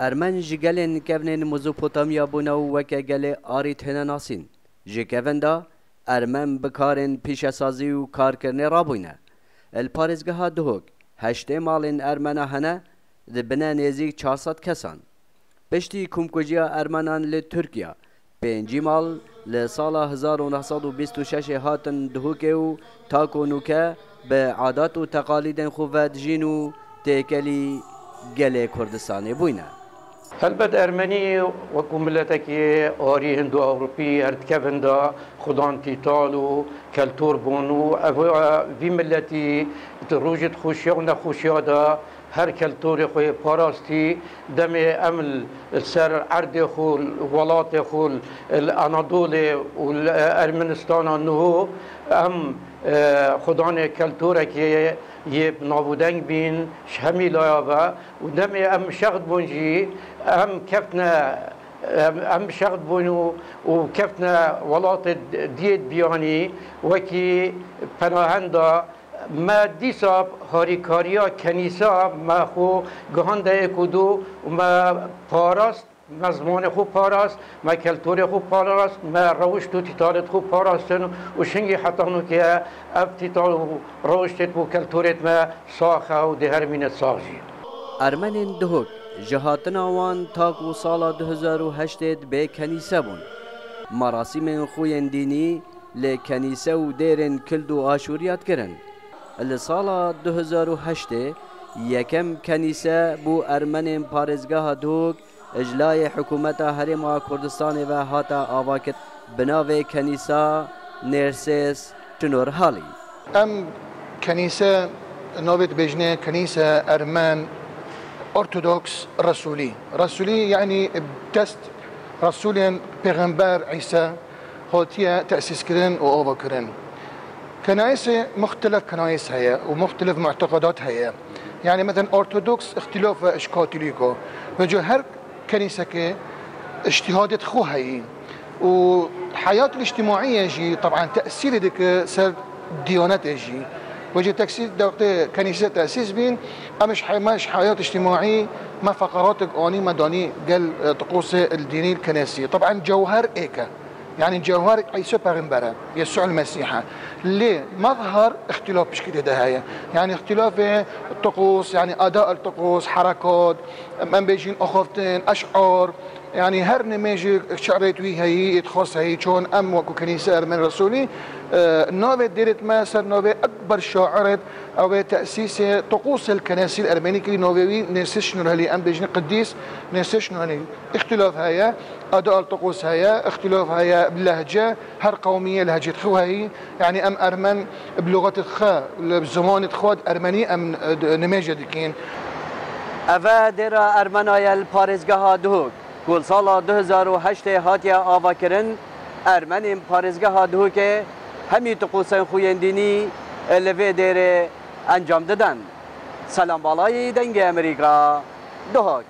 ارمن جگلن کونن مزوپوتامیا بوناو وکه گله آریت هنه ناسین. جکون دا ارمن بکارن پیش سازی و کار کرنه رابوینه. الپارزگاه دهوک هشته مالن ارمنا هنه دبنه نزیک 400 کسان. پشتی کمکوجیا ارمنان ل ترکیه 5 مال لسال 1926 هاتن دهوکه و تاکو نوکه به عادات و تقالید خوفت جینو تکلی گله کردستانی بوینه. هلبت ارمنی وکو ملتکی آری هندو اوروپی ارتکبن دا خدان تیتالو کلتور بونو وی ملتی روجت خوشیا و نخوشیا دا هر کلتور خوی پاراستی دم امل سر عرد خول ولات خول الانادول و ارمنستان نهو ام خدان کلتور که یه نابودنگ بین شمی لایاوه و دم ام شغد بونجی ام کفتنا ام شغد بونو و کفتنا ولات دیت بیانی وکی پناهنده ما دیسا هاریکاریا کنیسا ما خو گهانده کدو و ما پاراست مزمان خوب پاراست ما کلتور خوب پاراست ما روشت و تیتالت خوب پاراستن و شنگی حتی نو که اب تیتال و روشتت و کلتورت ما ساخه و دهر مینت ساخجی ارمنین دهوک جهاتنا وان تاکو سال 2008 به کنیسه بون مراسم خوین دینی ل کنیسه و دیرن کلد و آشوریات کرن لسال 2008 یکم کنیسه بو ارمن پارزگاه دوک اجلای حکومت هرم کردستان و هاتا آواکت بناو کنیسه نرسس چنور حالی ام کنیسه نوبت بجنه کنیسه ارمن ارتودوكس رسولي يعني دست رسولين پیغمبر عيسى هوتيا تأسيس كرن وأوبا كرن كنائس مختلف كنائس هي ومختلف معتقدات هي يعني مثلا أرثوذكس اختلاف إش كاثوليكو وجو هر كنيسة كي اجتهادات خو هي وحياة الاجتماعية جي طبعا تأثير ديك سر ديانات جي وجه تأسيس دقيقة كنيسة تأسيس بين مش حياة اجتماعي ما فقرات قاني مداني قال طقوس الديني الكنسي طبعا جوهر إيكا يعني جوهر عيسى پیغمبره يسوع المسيح ليه مظهر اختلاف بشكل ده يعني اختلاف الطقوس يعني اداء الطقوس حركات من بيجين اخوفتين اشعار يعني هر نماذج شعرت وي هي خاص هي شلون ام وكو كنيسه ارمن رسولي نوبه ديرت ما صار نوبه اكبر شاعره او تاسيس طقوس الكنائس الارمنيه كي نوبوي نسشنو هلي ام بيجين قديس نسشنو هلي اختلاف هي اداء الطقوس هي اختلاف هي باللهجه هر قوميه لهجه خو هي يعني ام ارمن بلغه الخا بزمان خواد ارمني ام نماذج كين اوا در ارمنای پارزگاه دهوک کل سال 2008 هاتیا آوا کرن ارمن پارزگاه دهوک همی طقوس خوین دینی لوی دیر انجام دادن. سلام بالای دنگ امریکا دهوک.